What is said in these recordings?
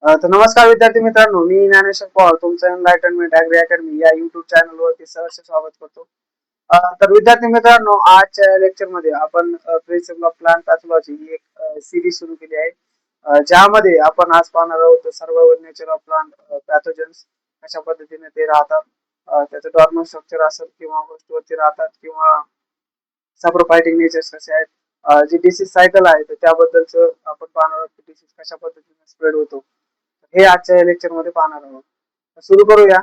तर नमस्कार विद्यार्थी मित्रांनो, मी ज्ञानेश्वर पवार तुमचं एनलायटनमेंट ॲग्री अकॅडमी या युट्यूब चॅनलवरती सहर्ष स्वागत करतो. तर विद्यार्थी मित्रांनो, आजच्या लेक्चर मध्ये आपण प्रिन्सिपल ऑफ प्लांट पॅथॉलॉजी ही एक सिरीज सुरू केली आहे, ज्यामध्ये आपण आज पाहणार आहोत सर्वाइव्हल नेचर ऑफ प्लांट पॅथोजन्स, कशा पद्धतीने ते राहतात, त्याचं डॉर्मल स्ट्रक्चर असेल किंवा होस्टवरती राहतात किंवा सप्रोफायटिंग नेचर्स कसे आहेत, जी डिसीज सायकल आहे तर त्याबद्दलच आपण पाहणार आहोत की डिसीज कशा पद्धतीने स्प्रेड होतो, हे आजच्या लेक्चर मध्ये पाहणार आहोत. सुरू करूया.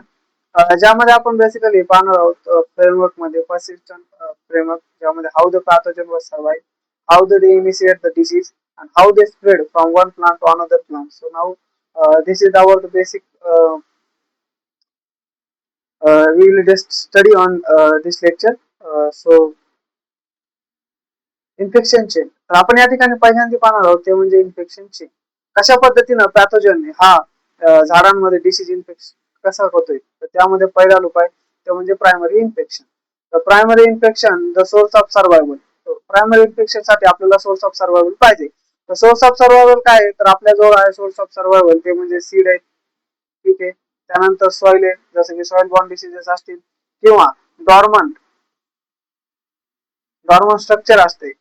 ज्यामध्ये आपण बेसिकली पाहणार आहोत फ्रेमवर्क मध्ये पर्सिस्टंट फ्रेमवर्क, ज्यामध्ये how the pathogen was survive, how they initiate the disease and how they spread from one plant to another plant. So now this is our basic we will just study on this lecture. So infection chain, तर आपण या ठिकाणी पहिल्यांदा पाहणार आहोत ते म्हणजे infection chain. कशा पद्धतीने पॅथोजन हा झाडांमध्ये डिसीज इन्फेक्शन कसा होतोय, तर त्यामध्ये पहिला उपाय ते म्हणजे प्रायमरी इन्फेक्शन. तर primary infection the source of survival. Primary infection साठी आपल्याला सोर्स ऑफ सर्वायवल पाहिजे. तर सोर्स ऑफ सर्वायवल काय आहे, तर आपल्या जवळ आहे सोर्स ऑफ सर्वायवल ते म्हणजे सीड आहे, ठीक आहे. त्यानंतर सॉइल आहे, जसं की सॉइल बॉर्न डिसीजेस असतील किंवा डॉर्मंट स्ट्रक्चर असते.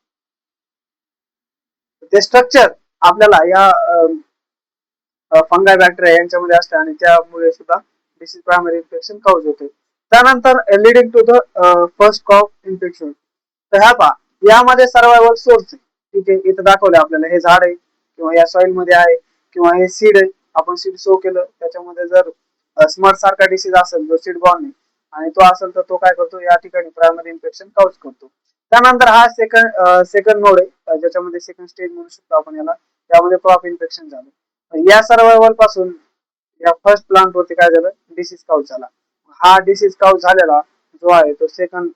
ते स्ट्रक्चर आपल्याला या फंगाय बॅक्टेरिया यांच्यामध्ये असते आणि त्यामुळे सुद्धा डिसीज प्रायमरी इन्फेक्शन कॉज होते. त्यानंतर leading to the first cough infection. तर ह्या पहा, यामध्ये सर्वायवल सोर्स आहे, ठीक आहे. इथं दाखवले आपल्याला हे झाड आहे किंवा या सॉइल मध्ये आहे किंवा हे सीड आहे, आपण सीड सो केलं, त्याच्यामध्ये जर स्मट सारखा डिसीज असेल जो सीड बॉर्न आहे आणि तो असेल तर तो काय करतो, या ठिकाणी प्रायमरी इन्फेक्शन कॉज करतो. त्यानंतर हा सेकंड नोड आहे, ज्याच्यामध्ये सेकंड स्टेज म्हणू शकतो आपण याला, त्यामध्ये क्रॉप इन्फेक्शन झालं. या सर्वायवल पासून या फर्स्ट प्लांट वरती काय झालं, डिसीज काउच झाला. हा डिसीज काउच झालेला जो आहे तो सेकंड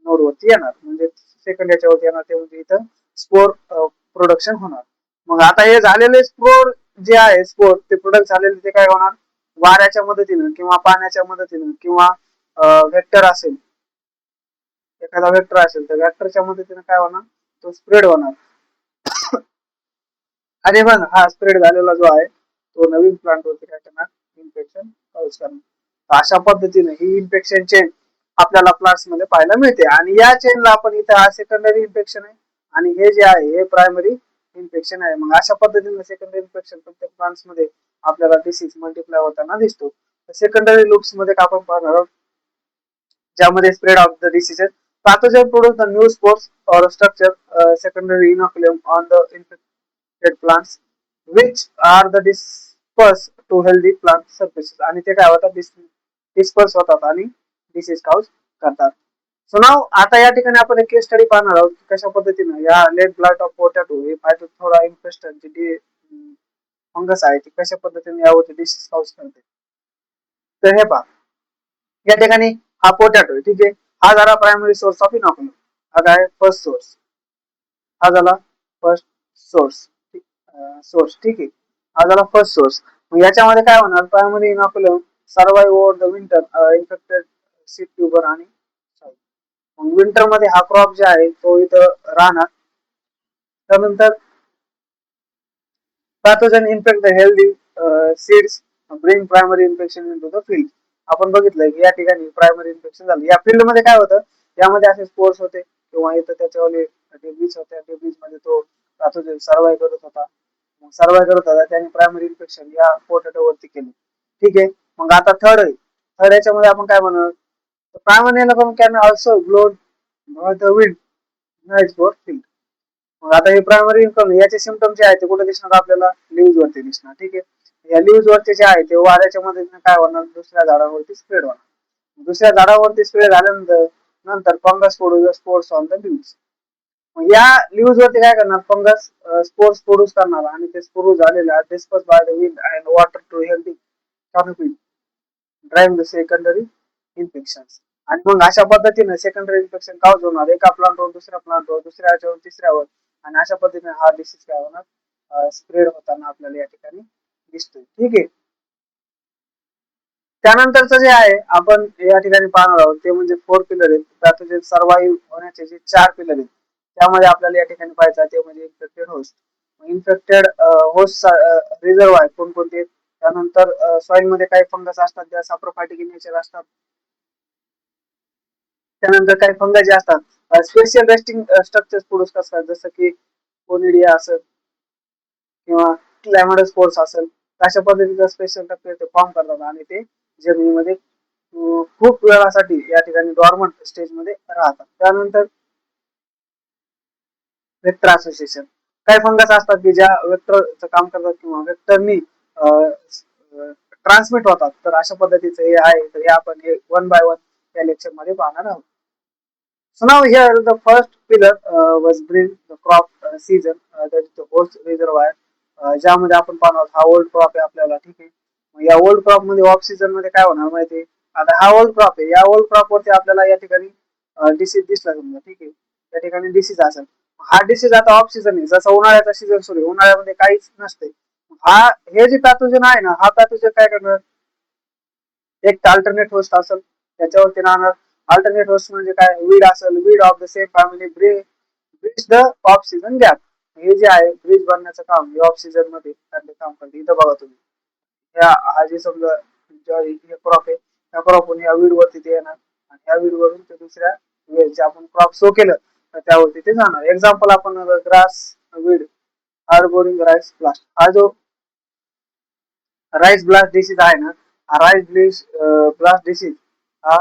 नोड वरती येणार, म्हणजे सेकंड याच्यावरती येणार, ते म्हणजे इथं स्पोर प्रोडक्शन होणार. मग आता हे झालेले स्पोर जे आहे, स्पोर ते प्रोडक्ट झालेले ते काय होणार, वाऱ्याच्या मदतीने किंवा पाण्याच्या मदतीने किंवा व्हेक्टर असेल, एखादा व्हेक्टर असेल तर व्हेक्टरच्या मदतीने काय होणार, तो स्प्रेड होणार. आणि मग हा स्प्रेड झालेला जो आहे तो नवीन प्लांट वरती काय करणार, इन्फेक्शन कॉज करणार. अशा पद्धतीने ही इन्फेक्शन चेन आपल्याला प्लांट्स मध्ये पाहायला मिळते. आणि या चेनला आपण इथे हा सेकंडरी इन्फेक्शन आहे आणि हे जे आहे हे प्रायमरी इन्फेक्शन आहे. मग अशा पद्धतीने सेकंडरी इन्फेक्शन प्रत्येक प्लांट्स मध्ये आपल्याला डिसीज मल्टिप्लाय होताना दिसतो. सेकंडरी लूप्स मध्ये आपण पाहणार आहोत, ज्यामध्ये spread of the diseases. Pathogen produce the new spores or structure, secondary inoculum on the infected plants, which are the dispersed to healthy plant surfaces. आणि ते काय होतात, डिस्पर्स होतात आणि डिसीज काउज करतात. सो नाव आता या ठिकाणी आपण एक केस स्टडी पाहणार आहोत, कशा पद्धतीने या लेट ब्लाइट ऑफ पोटॅटो हे फायटोथोरा इन्फेस्टन जी फंगस आहे ती कशा पद्धतीने यावरती डिसीज काउज करते. तर हे पहा, या ठिकाणी हा पोटॅटो आहे, ठीक आहे. हा झाला प्रायमरी सोर्स ऑफ इनॉक्युलम, हा काय फर्स्ट सोर्स, हा झाला फर्स्ट सोर्स, ठीक आहे. हा झाला फर्स्ट सोर्स. मग याच्यामध्ये काय होणार, primary inoculum survive over the winter infected seed tuber आणि सॉइल. मग विंटर मध्ये हा क्रॉप जे आहे तो इथं राहणार. त्यानंतर pathogen infect the healthy seeds, bring primary infection into the field. आपण बघितलंय की या ठिकाणी प्रायमरी इन्फेक्शन झालं. या फील्ड मध्ये काय होतं, यामध्ये असे स्पोर्स होते किंवा इथं त्याच्यावाले डेब्रिज होत्या, डेब्रिज मध्ये तो पॅथोजन सर्वाइव्ह करत होता. मग सर्वाइव्ह करत होता, त्याने प्रायमरी इन्फेक्शन या पोटॅटो वरती केली, ठीक आहे. मग आता थर्ड आहे, थर्ड याच्यामध्ये आपण काय म्हणणार, primary can also blown the wind night for field. मग आता हे प्रायमरी इन्कम याचे सिम्पटम जे आहे ते कुठे दिसणार, आपल्याला लीव्ज वरती दिसणार, ठीक आहे. या लीव्ज वरती जे आहे ते वाऱ्याच्या मदतीने काय होणार, दुसऱ्या झाडावरती स्प्रेड होणार. दुसऱ्या झाडावरती स्प्रेड झाल्यानंतर fungus produce spores on the leaves. मग या लीव्ज वरती काय करणार, फंगस स्पोर्स प्रोड्यूस करणार आणि ते प्रोड्यूस झालेले disperse by the wind and water to healthy canopy, drive the secondary infections. आणि मग अशा पद्धतीने सेकंडरी इन्फेक्शन काउज होणार, एका प्लांटवर दुसऱ्या प्लांटवर, दुसऱ्या याच्यावर तिसऱ्यावर, आणि अशा पद्धतीने हा डिसीज काय होणार, स्प्रेड होताना आपल्याला या ठिकाणी दिसतोय, ठीक आहे. त्यानंतरचं जे आहे आपण या ठिकाणी पाहणार आहोत ते म्हणजे 4 पिलर आहेत. पॅथोजन सर्वाइव्ह होण्याचे जे 4 पिलर आहेत त्यामध्ये आपल्याला या ठिकाणी पाहायचं ते म्हणजे infected host. Infected host reserve आहे कोणकोणते, त्यानंतर सॉइल मध्ये काही फंगस असतात ज्या साप्रोफायटिक इन नेचर असतात. त्यानंतर काही फंगस जे असतात स्पेशल रेस्टिंग स्ट्रक्चर्स प्रोड्यूस करतात, जसं की कोनिडिया असेल किंवा क्लॅमोडोस्पोर्स असेल. अशा पद्धतीचं स्पेशल स्ट्रक्चर ते फॉर्म करतात आणि ते जमिनीमध्ये खूप वेळासाठी या ठिकाणी डॉर्मंट स्टेज मध्ये राहतात. त्यानंतर वेक्टर असोसिएशन, काही फंगस असतात की ज्या वेक्टरचं काम करतात किंवा वेक्टरनी ट्रान्समिट होतात. तर अशा पद्धतीचं हे आहे. तर हे आपण हे वन बाय वन या लेक्चर मध्ये पाहणार आहोत. So now here the first pillar was bring the crop season, that is the host reservoir, ज्यामध्ये आपण पाहणार हा ओल्ड क्रॉप आहे आपल्याला, ठीक आहे. या ओल्ड क्रॉप मध्ये ऑफ सीझन मध्ये काय होणार माहिती आहे. आता हा ओल्ड क्रॉप आहे, या ओल्ड क्रॉप वरती आपल्याला या ठिकाणी डिसीज दिसला समजा, ठीक आहे. या ठिकाणी डिसीज असेल, हा डिसीज आता ऑफ सीझन आहे, जसा उन्हाळ्याचा सीझन सुरू आहे, उन्हाळ्यामध्ये काहीच नसते. हा हे जे पॅथोजन आहे ना, हा पॅथोजन काय करणार, एक अल्टरनेट होस्ट असेल त्याच्यावरती राहणार. अल्टरनेट होस्ट म्हणजे काय, वीड असेल, weed of the same family bridge the of season gap. हे जे आहे ब्रिज बनण्याचं काम हे ऑफ सीझन मध्ये काम करते. इथं बघा तुम्ही, हा जे समजा क्रॉप आहे, त्या क्रॉपवरून या वीड वरती ते येणार आणि या वीड वरून ते दुसऱ्या जे आपण क्रॉप सो केलं तर त्यावरती ते जाणार. एक्झाम्पल आपण ग्रास वीड हार्बोरिंग राईस ब्लास्ट, हा जो राईस ब्लास्ट डिसीज आहे ना, हा राईस ब्लास्ट डिसीज हा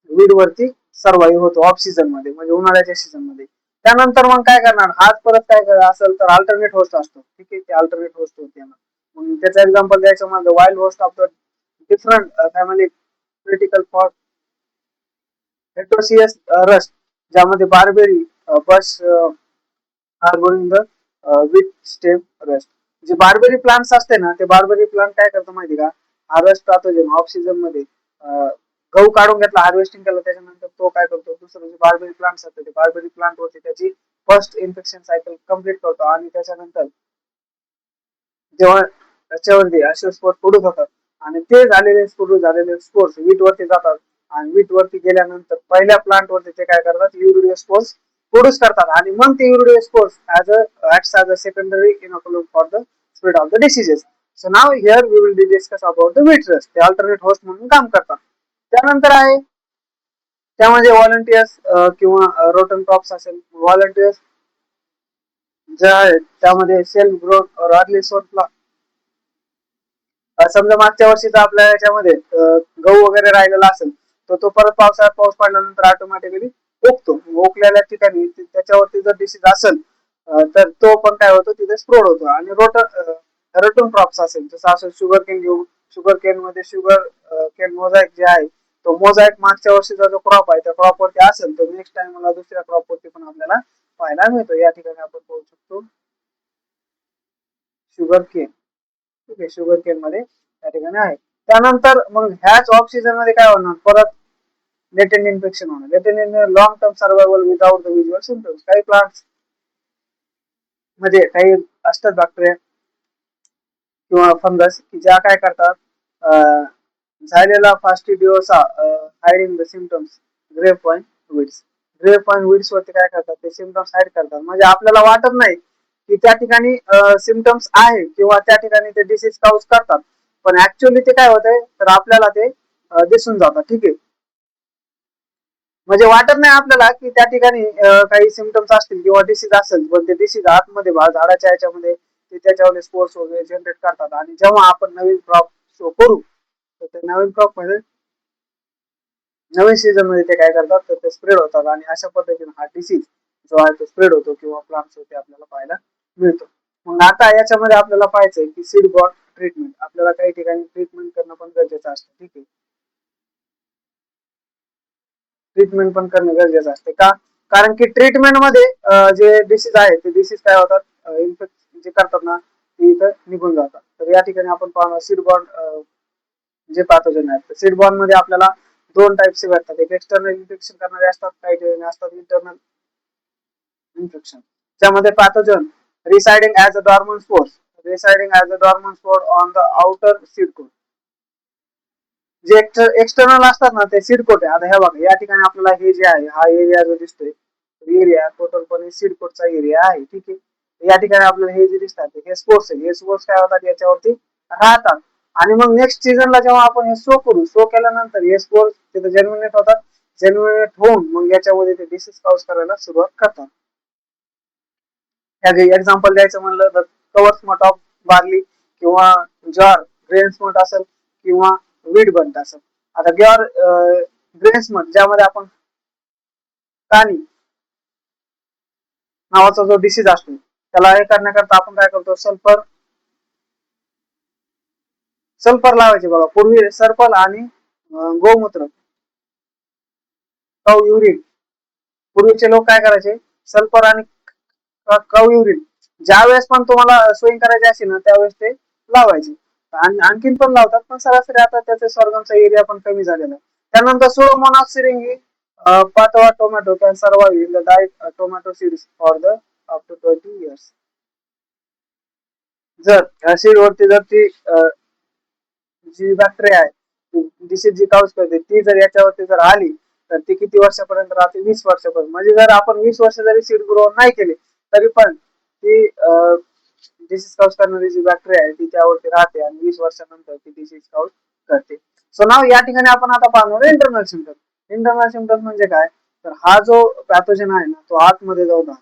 वीड वरती सर्वाईव्ह होतो ऑफ सीझन मध्ये, म्हणजे उन्हाळ्याच्या सीझन मध्ये. त्यानंतर मग काय करणार, आज परत काय असेल तर अल्टरनेट होस्ट असतो, ठीक आहे. ते अल्टरनेट होस्ट होते. मग त्याचं एक्झाम्पल द्यायचं म्हणजे wild host of the different family critical for heteroecious rust, ज्यामध्ये barberry bus हार्बोरिंग the with stem rust. जे बार्बेरी प्लांट्स असते ना, ते बार्बेरी प्लांट काय करतो माहिती का, हा रस्ट पॅथोजन ऑफ सीझन मध्ये गहू काढून घेतला, हार्वेस्टिंग केलं, त्याच्यानंतर तो काय करतो, दुसरं जे बार्बेरी प्लांट्स असते ते बार्बेरी प्लांट वरती त्याची फर्स्ट इन्फेक्शन सायकल कम्प्लीट करतो आणि त्याच्यानंतर जेव्हा त्याच्यावरती असे स्पोर्स प्रोड्यूस होतात आणि ते झालेले स्पोर्स वीट वरती जातात आणि वीट वरती गेल्यानंतर पहिल्या प्लांट वरती ते काय करतात, युरिडियो स्पोर्स प्रोड्यूस करतात आणि मग ते युरिडियो spores acts as a secondary inoculum for the spread of the diseases. So now here we will discuss about the wheat rust. ते alternate host म्हणून काम करतात. त्यानंतर आहे त्यामध्ये व्हॉलंटियर्स किंवा रोटन क्रॉप्स असेल, व्हॉलंटियर्स जे आहेत त्यामध्ये सेल्फ ग्रोथ और अर्ली सोर्सला, समजा मागच्या वर्षीचा आपल्या याच्यामध्ये गहू वगैरे राहिलेला असेल तर तो परत पावसाळ्यात पाऊस पडल्यानंतर ऑटोमॅटिकली ओकतो. ओकलेल्या ठिकाणी त्याच्यावरती जर डिसीज असेल तर तो पण काय होतो, तिथे स्प्रोड होतो. आणि रोटन क्रॉप्स असेल, जसं असं शुगर केन घेऊ, शुगर केन मध्ये शुगर केन मोझॅक जे आहे, तो मोझॅक मागच्या वर्षीचा जो क्रॉप आहे त्या क्रॉप वरती असेल तर नेक्स्ट टाइम मला दुसऱ्या क्रॉप वरती पण आपल्याला पाहायला मिळतो. या ठिकाणी आपण पाहू शकतो शुगर केन, ठीक आहे. शुगर केन मध्ये त्या ठिकाणी आहे. त्यानंतर मग ह्याच ऑफ सीझन मध्ये काय होणार, परत लेटेंट इन्फेक्शन होणार. Latent long term survival without the visual symptoms. काही प्लांट्स मध्ये काही असतात बॅक्टेरिया किंवा फंगस की ज्या काय करतात, Xylella fastidiosa hiding the symptoms grape point weeds. Grape point weeds वरती काय करतात, ते सिम्पटम्स हाईड करतात. म्हणजे आपल्याला वाटत नाही की त्या ठिकाणी सिम्पटम्स आहे किंवा त्या ठिकाणी ते डिसीज काउज करतात, पण ऍक्च्युअली ते काय होतंय तर आपल्याला ते दिसून जातात, ठीक आहे. म्हणजे वाटत नाही आपल्याला की त्या ठिकाणी काही सिम्पटम्स असतील किंवा डिसीज असेल, पण ते डिसीज आतमध्ये झाडाच्या ह्याच्यामध्ये ते त्याच्यावर स्पोर्स वगैरे जनरेट करतात. आणि जेव्हा आपण नवीन क्रॉप शो करू तर ते नवीन क्रॉप मध्ये नवीन सीझन मध्ये ते काय करतात तर ते स्प्रेड होतात आणि अशा पद्धतीने हा डिसीज जो आहे तो स्प्रेड होतो किंवा प्लांट्स होते आपल्याला पाहायला मिळतो. मग आता याच्यामध्ये आपल्याला पाहायचंय की सीड बॉट ट्रीटमेंट, आपल्याला काही ठिकाणी ट्रीटमेंट करणं पण गरजेचं असतं, ठीक आहे. ट्रीटमेंट पण करणं गरजेचं असते का, कारण की ट्रीटमेंट मध्ये जे डिसीज आहे ते डिसीज काय होतात, इन्फेक्ट जे करतात ना ते इथं निघून जातात. तर या ठिकाणी आपण पाहणार सीड बॉन्ड जे पॅथोजन आहेत, सीड बॉन्ड मध्ये आपल्याला दोन टाइपचे भेटतात. एक एक्सटर्नल इन्फेक्शन करणारे असतात, काही ठिकाणी असतात इंटरनल इन्फेक्शन. त्यामध्ये pathogen residing as a dormant spore on the outer seed coat. जे एक्सटर्नल असतात ना ते सीड कोट आहे. आता हे बघा या ठिकाणी आपल्याला हे जे आहे हा एरिया जो दिसतोय एरिया टोटलपणे सीड कोटचा एरिया आहे, ठीक आहे. या ठिकाणी आपल्याला हे जे दिसतात हे स्पोर्स आहे, हे स्पोर्स काय होतात याच्यावरती राहतात आणि मग नेक्स्ट सीझनला जेव्हा आपण हे सो करू, सो केल्यानंतर हे स्पोर्स तिथे जर्मिनेट होतात, जर्मिनेट होऊन मग याच्यामध्ये ते डिसीज कॉज करायला सुरुवात करतात. एक्झाम्पल द्यायचं म्हणलं तर कवर स्मट ऑफ बार्ली किंवा ज्वार ग्रेन स्मट असेल किंवा वीट बंट असेल. आता ज्वार ग्रेन स्मट ज्यामध्ये आपण कानी नावाचा जो डिसीज असतो त्याला हे करण्याकरता आपण काय करतो, सल्फर सल्फर लावायचे बघा. पूर्वी सर्पल आणि गोमूत्र कव युरिन, पूर्वीचे लोक काय करायचे, सल्फर आणि कव युरिन ज्या वेळेस पण तुम्हाला सोईंग करायची असेल ना त्यावेळेस ते लावायचे. आणि आणखीन पण लावतात, पण सरासरी आता त्याचे सॉर्गमचा एरिया पण कमी झालेला आहे. त्यानंतर Pseudomonas syringae pathovar tomato can survive in the डाएट tomato seeds for the up to 20 years. जर सीड वरती जर ती जी बॅक्टेरिया आहे डिसीज जी काउज करते ती जर याच्यावरती जर आली तर ती किती वर्षापर्यंत राहते, 20 वर्षापर्यंत. म्हणजे जर आपण 20 वर्ष जरी सीड ग्रो नाही केले तरी पण ती डिसीज काउज करणारी जी बॅक्टेरिया आहे ती त्यावरती राहते आणि 20 वर्षानंतर ती डिसीज काउज करते. सो नाव या ठिकाणी आपण आता पाहणार इंटरनल सिम्पटम. इंटरनल सिम्पटम म्हणजे काय, तर हा जो पॅथोजन आहे ना तो आतमध्ये जाऊन राहतो,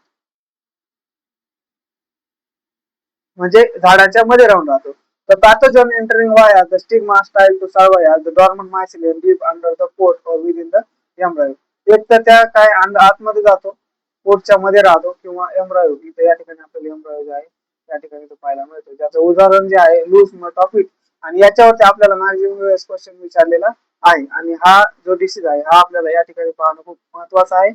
म्हणजे झाडाच्या मध्ये राहून राहतो. The pathogen entering via the stigma style to survive as the dormant mycelium deep under the port or within the embryo. एक तर त्या काय आतमध्ये जातो, पोटच्या मध्ये राहतो किंवा एम्ब्रायो, इथे या ठिकाणी आपल्याला एम्ब्रायो जे आहे त्या ठिकाणी तो पाहायला मिळतो. ज्याचं उदाहरण जे आहे लूज मट ऑफ इट. आणि याच्यावरती आपल्याला मॅक्झिमम वेळेस क्वेश्चन विचारलेला आहे आणि हा जो डिसीज आहे हा आपल्याला या ठिकाणी पाहणं खूप महत्वाचं आहे.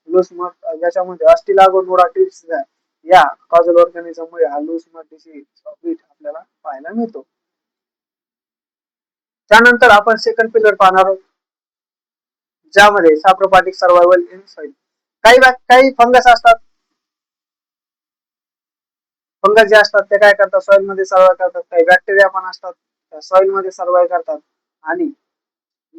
लूज मट ज्याच्यामध्ये अस्टिलागो नोडा डिसीज आहे, या कॉजल ऑर्गॅनिझममुळे हा लूज मट डिसीज ऑफ इट आपल्याला पाहायला मिळतो. त्यानंतर आपण सेकंड पिलर पाहणार आहोत ज्यामध्ये साप्रोफायटिक सर्व्हायव्हल इन सॉइल. काही फंगस असतात, फंगस जे असतात ते काय करतात, सॉइल मध्ये सर्व्हाइव्ह करतात. काही बॅक्टेरिया पण असतात सॉइल मध्ये सर्व्हाइव्ह करतात आणि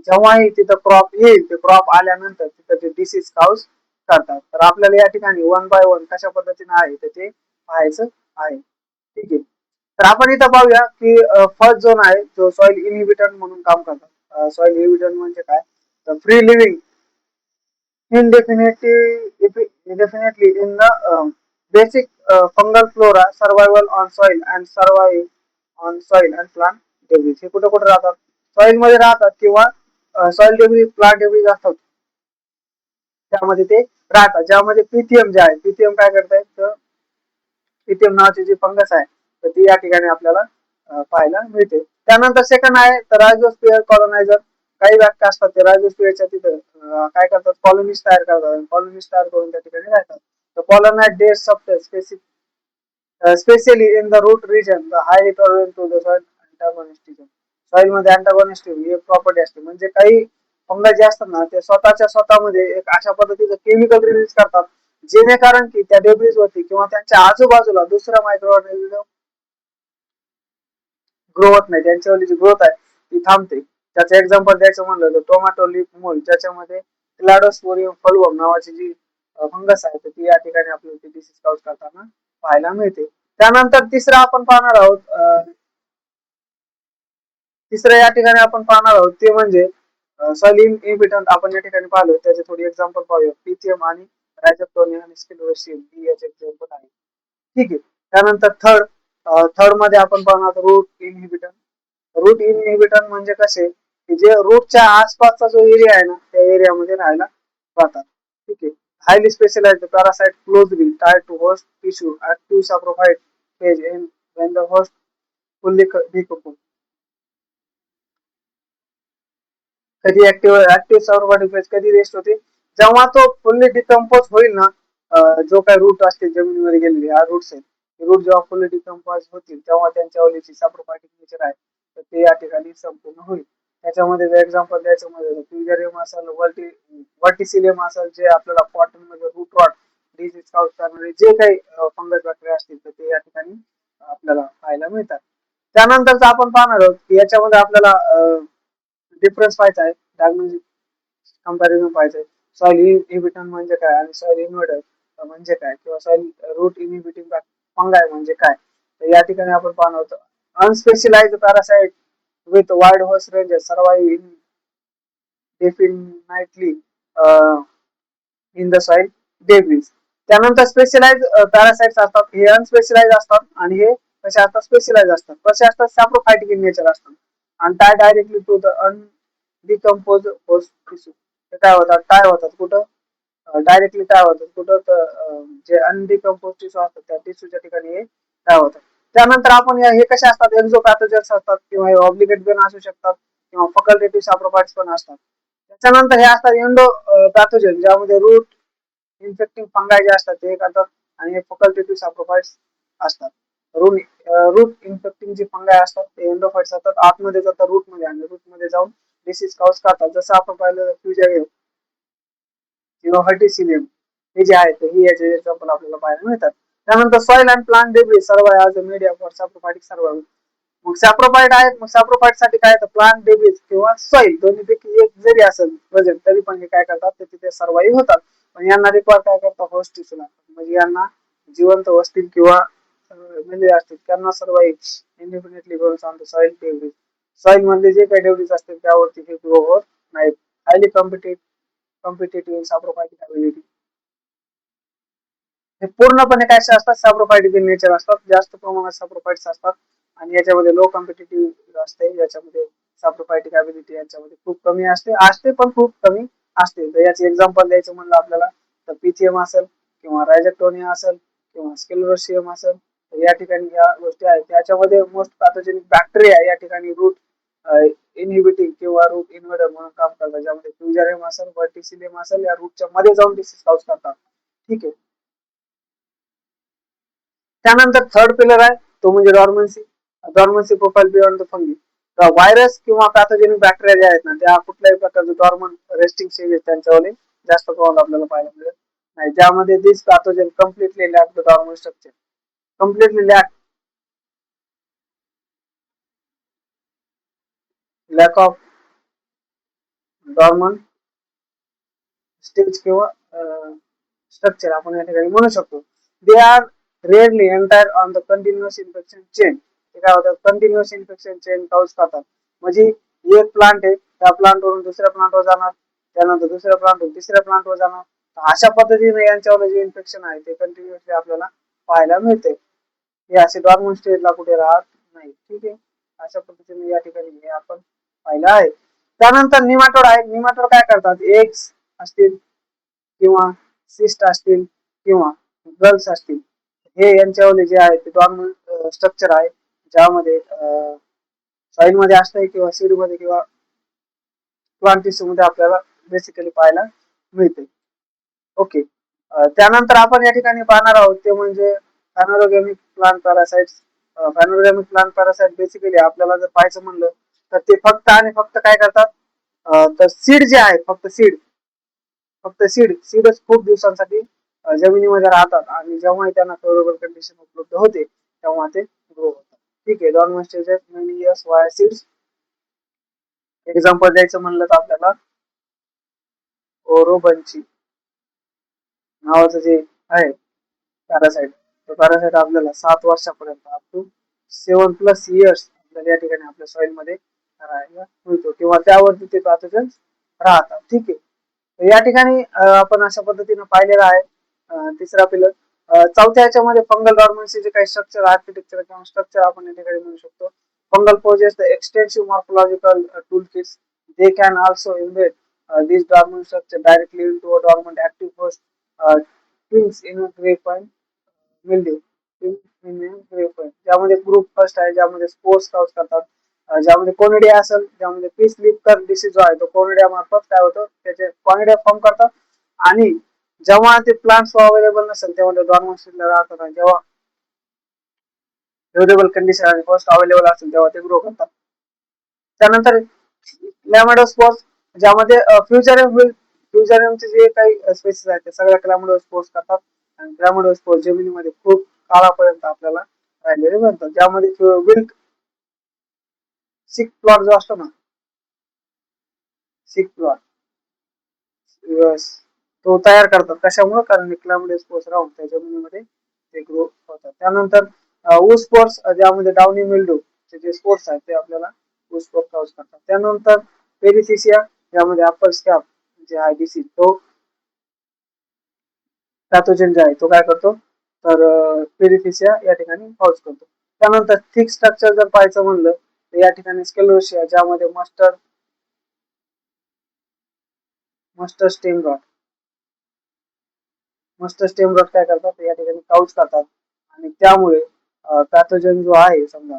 जेव्हाही तिथं क्रॉप येईल ते क्रॉप आल्यानंतर तिथं ते डिसीज काउज करतात. तर आपल्याला या ठिकाणी वन बाय वन कशा पद्धतीने आहे तर ते पाहायचं आहे. ठीक आहे, तर आपण इथं पाहूया की फर्स्ट झोन आहे जो सॉइल इनहिबिटंट म्हणून काम करतात. सॉइल इनहिबिटंट म्हणजे काय, तर free living indefinitely in the basic fungal flora survival on soil and survive on soil and plant debris. हे कुठे कुठे राहतात, सॉइल मध्ये राहतात किंवा सॉइल डेब्रिज प्लांट डेब्रिज असतात त्यामध्ये ते राहतात. ज्यामध्ये पीथीएम जे आहे, पीथीएम काय करतायत तर पीथीएम नावाची जी फंगस आहे तर ती या ठिकाणी आपल्याला पाहायला मिळते. त्यानंतर सेकंड आहे तर रायझोस्पियर कॉलोनायझर. काही व्याख्या असतात ते रायझोस्पियरच्या तिथं काय करतात, कॉलोनीज तयार करतात, कॉलोनीज तयार करून त्या ठिकाणी राहतात. तर colonize that substance specially in the root region the high tolerant to the soil antagonism. Soil मध्ये अँटागोनिस्टिझम ही एक प्रॉपर्टी असते, म्हणजे काही फंगस जे असतात ना ते स्वतःमध्ये एक अशा पद्धतीचं केमिकल रिलीज करतात जेणेकरून की त्या डेब्रिज वरती किंवा त्यांच्या आजूबाजूला दुसऱ्या मायक्रो ऑर्गॅनिझम ग्रो होत नाही, त्यांच्यावरची जी ग्रोथ आहे ती थांबते. त्याचं एक्झाम्पल द्यायचं म्हणलं तर टोमॅटो लीफ मोल्ड ज्याच्यामध्ये क्लॅडोस्पोरियम फल्वम नावाची जी फंगस आहे तर ती या ठिकाणी आपल्याला ती डिसीज काउज करताना पाहायला मिळते. त्यानंतर तिसरं आपण पाहणार आहोत तिसरं या ठिकाणी आपण पाहणार आहोत ते म्हणजे सॉइल इनहिबिटंट. आपण या ठिकाणी पाहिलं त्याचे थोडी एक्झाम्पल पाहूया, पीथीएम आणि रायझोप्टोनिया आणि स्क्लेरोसिल ही याचे एक्झाम्पल आहे. ठीक आहे, त्यानंतर थर्ड मध्ये आपण पाहणार रूट इनहिबिटंट. रूट इनहिबिटंट म्हणजे कसे की जे रूटच्या आसपासचा जो एरिया आहे ना त्या एरियामध्ये राहायला पाहतात. ठीक आहे, highly specialized parasite closely tied to host tissue active saprophyte phase in when the host fully decompose. कधी ऍक्टिव्ह सॅप्रोफाइटिक फेज कधी रेस्ट होते, जेव्हा तो फुल्ली डिकंपोज होईल ना, जो काही रूट असते जमिनीमध्ये गेलेली हा रूट्स आहे, रूट जेव्हा फुल्ली डिकंपोज होतील तेव्हा त्यांच्यावरची सॅप्रोफाइटिक नेचर आहे तर ते या ठिकाणी संपूर्ण होईल. त्याच्यामध्ये जर एक्झाम्पल द्यायचं म्हणजे फ्युजरियम असेल, वर्टिसिलियम असेल, जे आपल्याला कॉटन मध्ये रूट रॉट डिसीज काउज करणारे जे काही फंगस बॅक्टेरिया असतील तर ते या ठिकाणी आपल्याला पाहायला मिळतात. त्यानंतरच आपण पाहणार आहोत की याच्यामध्ये आपल्याला डिफरन्स पाहायचा आहे, डायग्नोस्टिक कंपॅरिझन पाहायचं आहे. सॉइल इनहिबिटंट म्हणजे काय आणि सॉइल इन्व्हर्टर म्हणजे काय किंवा सॉइल रूट इनहिबिटिंग फंगाय म्हणजे काय, तर या ठिकाणी आपण पाहणार आहोत. Unspecialized parasite with wide host ranges survive in definitely in the soil debris. त्यानंतर स्पेशलाइज पॅरासाइट्स असतात, हे अनस्पेशलाइज असतात आणि हे कसे असतात, स्पेशलाइज असतात. कसे असतात, सॅप्रोफायटिक इन नेचर असतात आणि tie directly to the undecompose host tissue. ते काय होतात, टाय होतात कुठं, डायरेक्टली काय होतात कुठं, तर जे अनडिकम्पोज टिश्यू असतात त्या टिश्यूच्या ठिकाणी हे काय होतात. त्यानंतर आपण हे कसे असतात, एक्झोपॅथोजन्स असतात किंवा हे ऑब्लिगेट बेन असू शकतात किंवा फकल्टेटिव्ह सॅप्रोफाइट्स पण असतात. त्याच्यानंतर हे असतात एंडो पॅथोजन, ज्यामध्ये रूट इन्फेक्टिंग फंगाय जे असतात ते करतात आणि हे फकल्टेटिव्ह सॅप्रोफाइट्स असतात. रूट इन्फेक्टिंग जे फंगाय असतात ते एंडोफाइट्स असतात, आतमध्ये जातात रूट मध्ये आणि रूट मध्ये जाऊन डिसीज कॉज करतात. जसं आपण पाहिलं फ्युजर किंवा व्हर्टिसिलियम हे जे आहेत ही याचे एक्झाम्पल आपल्याला पाहायला मिळतात. त्यानंतर soil and plant debris survive as a media for saprophytic survival. मग सॅप्रोफाइट आहेत, मग सॅप्रोफाइट साठी काय, तर प्लांट डेब्रिज किंवा सॉइल दोन्हीपैकी एक जरी असेल प्रेझेंट तरी पण हे काय करतात, ते तिथे सर्वाइव्ह होतात. पण यांना रिक्वायर काय करतात, होस्ट टिश्यू लागतात. म्हणजे यांना जिवंत असतील किंवा मेलेले असतील त्यांना survive independently grows on the soil debris. Soil मध्ये जे काही डेब्रिज असतील त्यावरती हे ग्रो होत नाहीत. Highly competitive saprophytic ability. हे पूर्णपणे काय असतात, सॅप्रोफायटिक इन नेचर असतात, जास्त प्रमाणात सॅप्रोफाइट्स असतात आणि याच्यामध्ये लो कॉम्पिटेटिव्ह असते. याच्यामध्ये सॅप्रोफायटिक ॲबिलिटी याच्यामध्ये खूप कमी असते, असते पण खूप कमी असते. तर याचे एक्झाम्पल द्यायचं म्हणलं आपल्याला तर पीथीएम असेल किंवा रायझोक्टोनिया असेल किंवा स्क्लेरोसियम असेल, तर या ठिकाणी या गोष्टी आहेत. त्याच्यामध्ये मोस्ट पॅथोजेनिक बॅक्टेरिया या ठिकाणी रूट इनहिबिटिंग किंवा रूट इन्व्हेडर म्हणून काम करतात, ज्यामध्ये फ्युजरियम असेल, व्हर्टिसिलियम असेल, या रूटच्या मध्ये जाऊन डिसीज कॉज करतात. ठीक आहे. त्यानंतर थर्ड पिलर आहे तो म्हणजे dormancy profile beyond the fungi. Virus किंवा पॅथोजेनिक बॅक्टेरिया जे आहेत ना, त्या कुठल्याही प्रकारचे डॉर्मंट रेस्टिंग स्टेज त्यांच्यावर जास्त प्रमाणात आपल्याला पाहायला मिळत नाही, ज्यामध्ये this pathogen completely lack the dormant structure. Completely lack of dormant stage किंवा स्ट्रक्चर आपण या ठिकाणी म्हणू शकतो. They are rarely entire on the continuous infection chain. ते काय होतात, कंटिन्युअस इन्फेक्शन चेन कॉज करतात. म्हणजे एक प्लांट आहे, त्या प्लांट वरून दुसऱ्या प्लांटवर जाणार, त्यानंतर दुसऱ्या प्लांटवरून तिसऱ्या प्लांटवर जाणार. अशा पद्धतीने यांच्यावर जे इन्फेक्शन आहे ते कंटिन्युअसली आपल्याला पाहायला मिळते. हे असे डॉर्मंट स्टेजला कुठे राहत नाही. ठीक आहे, अशा पद्धतीने या ठिकाणी हे आपण पाहिलं आहे. त्यानंतर निमाटोड आहे. निमाटोड काय करतात, एग्स असतील किंवा सिस्ट असतील किंवा गर्ल्स असतील, हे यांच्यावर जे आहे ते डॉर्मंट स्ट्रक्चर आहे, ज्यामध्ये सॉइल मध्ये असते किंवा सीड मध्ये किंवा प्लांट टिश्यू मध्ये आपल्याला बेसिकली पाहायला मिळते. ओके. त्यानंतर आपण या ठिकाणी पाहणार आहोत ते म्हणजे panoramic plant parasites. Panoramic plant parasite basically आपल्याला जर पाहायचं म्हणलं तर ते फक्त आणि फक्त काय करतात, तर सीड जे आहे, फक्त सीडच खूप दिवसांसाठी जमिनीमध्ये राहतात आणि जेव्हा त्यांना फेवरेबल कंडिशन उपलब्ध होते तेव्हा ते ग्रो होतात. ठीक आहे. डॉर्मंट स्टेजेस मेनी इयर्स वाया सीड्स. एक्झाम्पल द्यायचं म्हणलं तर आपल्याला ओरोबंची नावाचं जे आहे पॅरासाइट, तो पॅरासाइट आपल्याला 7 वर्षापर्यंत अप टू 7+ इयर्स आपल्याला या ठिकाणी आपल्या सॉइल मध्ये राहायला मिळतो किंवा त्यावरती ते पॅथोजन्स राहतात. ठीक आहे. तर या ठिकाणी आपण अशा पद्धतीने पाहिलेलं आहे. तिसरा पिलर. चौथ्या याच्यामध्ये फंगल डॉर्मन्सी जे काही स्ट्रक्चर आर्किटेक्चर किंवा स्ट्रक्चर आपण या ठिकाणी म्हणू शकतो. Fungal poses the extensive morphological toolkits. They can also embed this dormant structure directly into a dormant active host. Twins in a grapevine mildew. ज्यामध्ये ग्रुप फर्स्ट आहे, ज्यामध्ये स्पोर्स काउज करतात, ज्यामध्ये कोनिडिया असेल, ज्यामध्ये पीस लिकर डिसीज जो आहे तो कोनिडिया मार्फत काय होतं, त्याचे कोनिडिया फॉर्म करतात आणि जेव्हा ते प्लांट्स अवेलेबल नसेल तेव्हा ते डॉर्मंट स्टेजला राहतात आणि जेव्हा फेवरेबल कंडिशन आणि फर्स्ट अवेलेबल असेल तेव्हा ते ग्रो करतात. त्यानंतर क्लॅमॅडोस्पोर्स, ज्यामध्ये फ्युजरियमचे जे काही स्पेसिस आहेत ते सगळ्या क्लॅमॅडोस्पोर्स करतात आणि क्लॅमॅडोस्पोर्स जमिनीमध्ये खूप काळापर्यंत आपल्याला राहिलेले बनतात, ज्यामध्ये विल्ट सिक प्लॉट जो असतो ना, सिक प्लॉट तो तयार करतात. कशामुळे, कारण क्लॅमॅडोस्पोर्स राहून त्या जमिनीमध्ये ते ग्रो होतात. त्यानंतर ऊस स्पोर्स ज्यामध्ये डाउनी मिल्ड्यू जे स्पोर्स आहेत ते आपल्याला ऊस स्पोर्स काऊज करतात. त्यानंतर पेरिथिसिया ज्यामध्ये अप्पर स्कॅब जे आहे डिसीज तो पॅथोजन जे आहे तो काय करतो तर पेरिथिसिया या ठिकाणी काऊज करतो. त्यानंतर थिक स्ट्रक्चर जर पाहायचं म्हणलं तर या ठिकाणी स्केलोसिया ज्यामध्ये मस्टर स्टेम रॉट काय करतात या ठिकाणी काउच करतात आणि त्यामुळे पॅथोजन जो आहे समजा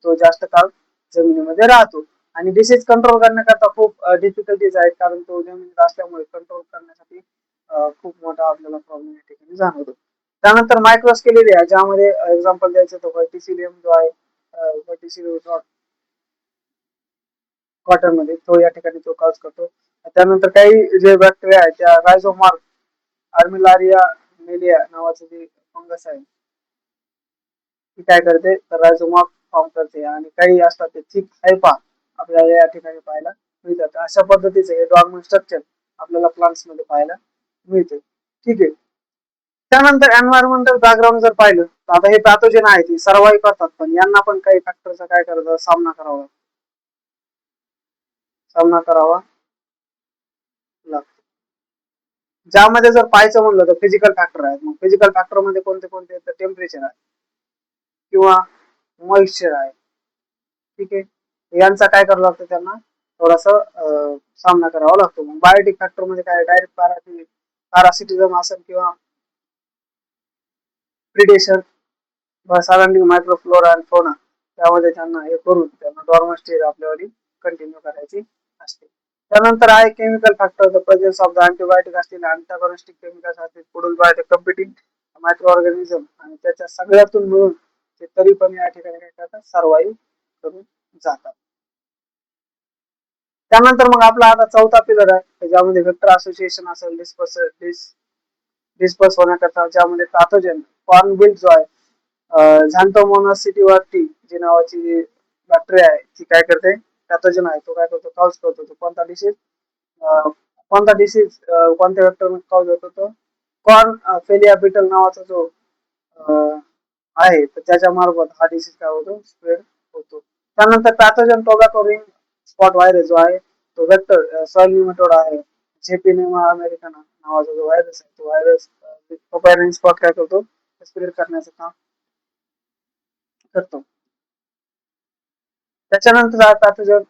तो जास्त काळ जमिनीमध्ये राहतो आणि डिसीज कंट्रोल करण्याकरता खूप डिफिकल्टीज आहेत कारण तो जमिनीत असल्यामुळे कंट्रोल करण्यासाठी खूप मोठा आपल्याला प्रॉब्लेम या ठिकाणी जाणवतो. त्यानंतर मायक्रोस्केलेरिया ज्यामध्ये एक्झाम्पल द्यायचं तर व्हर्टिसिलियम जो आहे व्हर्टिसिलियम कॉटन मध्ये तो या ठिकाणी तो काउज करतो. त्यानंतर काही जे बॅक्टेरिया आहेत त्या रायझोमार्क आर्मिलारिया मेलिया नावाचं जे फंगस आहे ती काय करते तर रायझोमार्क फॉर्म करते आणि काही असतात ते थिक हायपा आपल्याला या ठिकाणी पाहायला मिळतात. अशा पद्धतीचे हे डॉर्मंट स्ट्रक्चर आपल्याला प्लांट्स मध्ये पाहायला मिळते. ठीक आहे. त्यानंतर एन्व्हायरमेंटल बॅकग्राऊंड जर पाहिलं तर आता हे पॅथोजन आहे ते सर्वाइव्ह करतात पण यांना पण काही फॅक्टरचा काय करायचा सामना करावा लागतो. ज्यामध्ये जर पाहायचं म्हणलं तर फिजिकल फॅक्टर आहेत. मग फिजिकल फॅक्टर मध्ये कोणते कोणते तर टेम्परेचर आहे किंवा मॉइश्चर आहे. ठीक आहे. यांचा काय करावं लागतं त्यांना थोडासा सामना करावा लागतो. मग बायोटिक फॅक्टर मध्ये काय डायरेक्ट पॅरासिटिझम असेल किंवा प्रिडेशन सराउंडिंग मायक्रोफ्लोरा आणि फ्लोरा त्यामध्ये त्यांना हे करून त्यांना डॉर्मंट स्टेज आपल्यावर कंटिन्यू करायची असते. त्यानंतर आहे chemical factor the presence of the antibiotic असतील अँटागॉनिस्टिक केमिकल्स असतील produce by the competing micro organism आणि त्याच्या सगळ्यातून मिळून ते तरी पण या ठिकाणी काय करतात सर्वाइव्ह करून जातात. त्यानंतर मग आपला आता चौथा पिलर आहे ज्यामध्ये वेक्टर असोसिएशन असेल डिस्पर्स होण्याकरता ज्यामध्ये पॅथोजन फॉर्म बिल्ड जो आहे झॅन्थोमोनास सिटीवर्टी जी नावाची बॅक्टेरिया आहे ती काय करते पॅथोजन आहे तो काय करतो काउज करतो. तो कोणता डिसीज कोणत्या वेक्टर काउज होतो तो कॉर्न फेलिया बिटल नावाचा जो आहे तर त्याच्या मार्फत हा डिसीज काय होतो स्प्रेड होतो. त्यानंतर pathogen tobacco ring spot virus जो आहे तो वेक्टर सॉइल निमेटोड आहे. झेपिनेमा अमेरिकाना नावाचा जो व्हायरस आहे तो व्हायरस रिंग स्पॉट काय करतो स्प्रेड करण्याचं काम करतो. त्याच्यानंतर पॅथोजन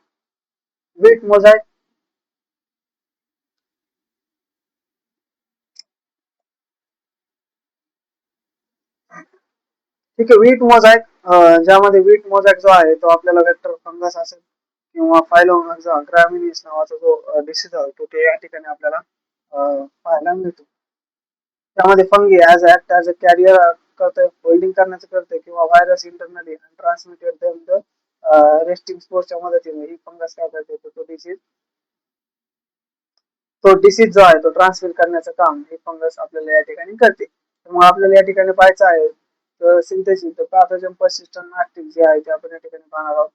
वीट मोझाईक ठीक आहे. वीट मोझॅक ज्यामध्ये वीट मोझॅक जो आहे तो आपल्याला वेक्टर फंगस असेल किंवा फायलोमचा ग्रॅमिनीस नावाचा जो डिसीज आहे तो ते या ठिकाणी आपल्याला पाहायला मिळतो. त्यामध्ये फंगी ऍज अ कॅरियर करते होल्डिंग करण्याचं करते किंवा व्हायरस इंटरनली ट्रान्समिटेड रेस्टिंग स्पोर्सच्या मदतीने ही फंगस काय करते तो डिसीज जो आहे तो ट्रान्सफर करण्याचं काम हे फंगस आपल्याला या ठिकाणी करते. मग आपल्याला या ठिकाणी पाहायचं आहे तर सिंथेसिस तर पॅथोजन पर्सिस्टंट ऍक्टिव्ह जे आहे ते आपण या ठिकाणी पाहणार आहोत.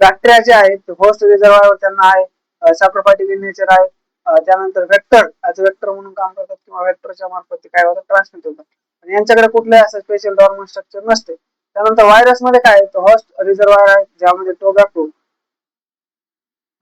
बॅक्टेरिया जे आहेत होस्ट रिझर्वायर त्यांना आहे सॅप्रोफायटिक इन नेचर आहे. त्यानंतर वेक्टर ऍज वेक्टर म्हणून काम करतात किंवा वेक्टरच्या मार्फत ते काय होतात ट्रान्समिट होतात आणि यांच्याकडे कुठलंही असं स्पेशल डॉर्मंट स्ट्रक्चर नसते. त्यानंतर व्हायरस मध्ये काय होस्ट रिझर्वायर आहे ज्यामध्ये टोबॅको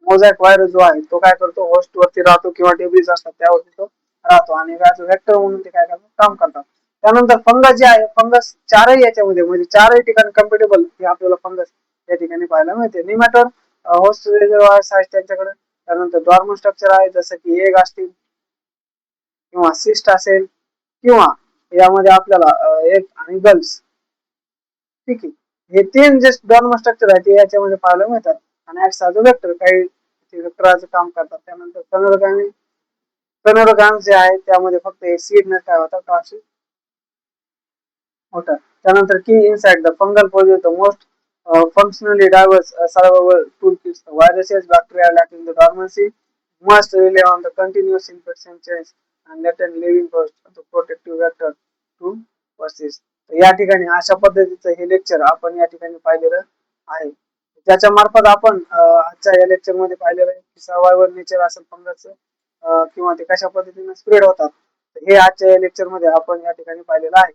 मोझॅक व्हायरस जो आहे तो काय करतो होस्ट वरती राहतो किंवा डेब्रिज असतात त्यावरती तो राहतो आणि वेक्टर म्हणून ते काय करतात काम करतात. त्यानंतर फंगस जे आहे फंगस चारही याच्यामध्ये म्हणजे चारही ठिकाणी कम्पेटेबल हे आपल्याला फंगस या ठिकाणी पाहायला मिळते. निमॅटोड होस्ट रिझर्वायर्स आहेत त्यांच्याकडे. त्यानंतर डॉर्मंट स्ट्रक्चर आहे जसं की एग असतील किंवा सिस्ट असेल किंवा यामध्ये आपल्याला एग आणि गर्ल्स ठीक आहे हे तीन जे डॉर्मंट स्ट्रक्चर आहे ते याच्यामध्ये पाहायला मिळतात आणि ऍक्ट ऍज अ वेक्टर काही वेक्टराचं काम करतात. त्यानंतर कनोरोगॅन्स जे आहे त्यामध्ये फक्त सीड न काय होतात ट्रान्सलेट होतात. त्यानंतर की inside the fungal poses the most functionally diverse survival toolkits. The viruses, bacteria lacking the dormancy must rely on the continuous infection change and latent living host the protective vector to persist. या ठिकाणी अशा पद्धतीचं हे lecture आपण या ठिकाणी पाहिलेलं आहे. त्याच्या मार्फत आपण आजच्या या लेक्चर मध्ये पाहिलेलं आहे की सर्वायवल नेचर असेल फंगसचं किंवा ते कशा पद्धतीने स्प्रेड होतात हे आजच्या या लेक्चर मध्ये आपण या ठिकाणी पाहिलेलं आहे.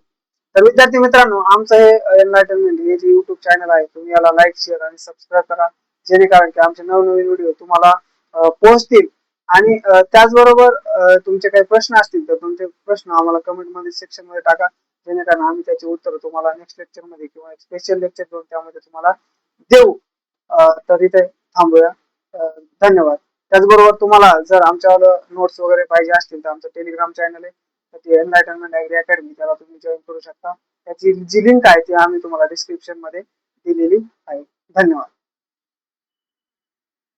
तर विद्यार्थी मित्रांनो, आमचं हे एनलायटनमेंट हे जे युट्यूब चॅनल आहे, तुम्ही याला लाईक, शेअर आणि सबस्क्राईब करा, जेणेकरून की आमचे नवनवीन व्हिडिओ तुम्हाला पोहोचतील. आणि त्याचबरोबर तुमचे काही प्रश्न असतील तर तुमचे प्रश्न आम्हाला कमेंट मध्ये सेक्शन मध्ये टाका, जेणेकरून आम्ही त्याचे उत्तर तुम्हाला नेक्स्ट लेक्चर मध्ये किंवा स्पेशल लेक्चर घेऊन त्यामध्ये तुम्हाला देऊ. तर इथे थांबूया. धन्यवाद. त्याचबरोबर तुम्हाला जर आमच्या नोट्स वगैरे पाहिजे असतील तर आमचं टेलिग्राम चॅनल आहे, ती एनलायटनमेंट ॲग्री अकॅडमी, त्याला तुम्ही जॉईन करू शकता. त्याची जी लिंक आहे ती आम्ही तुम्हाला डिस्क्रिप्शन मध्ये दिलेली आहे. धन्यवाद.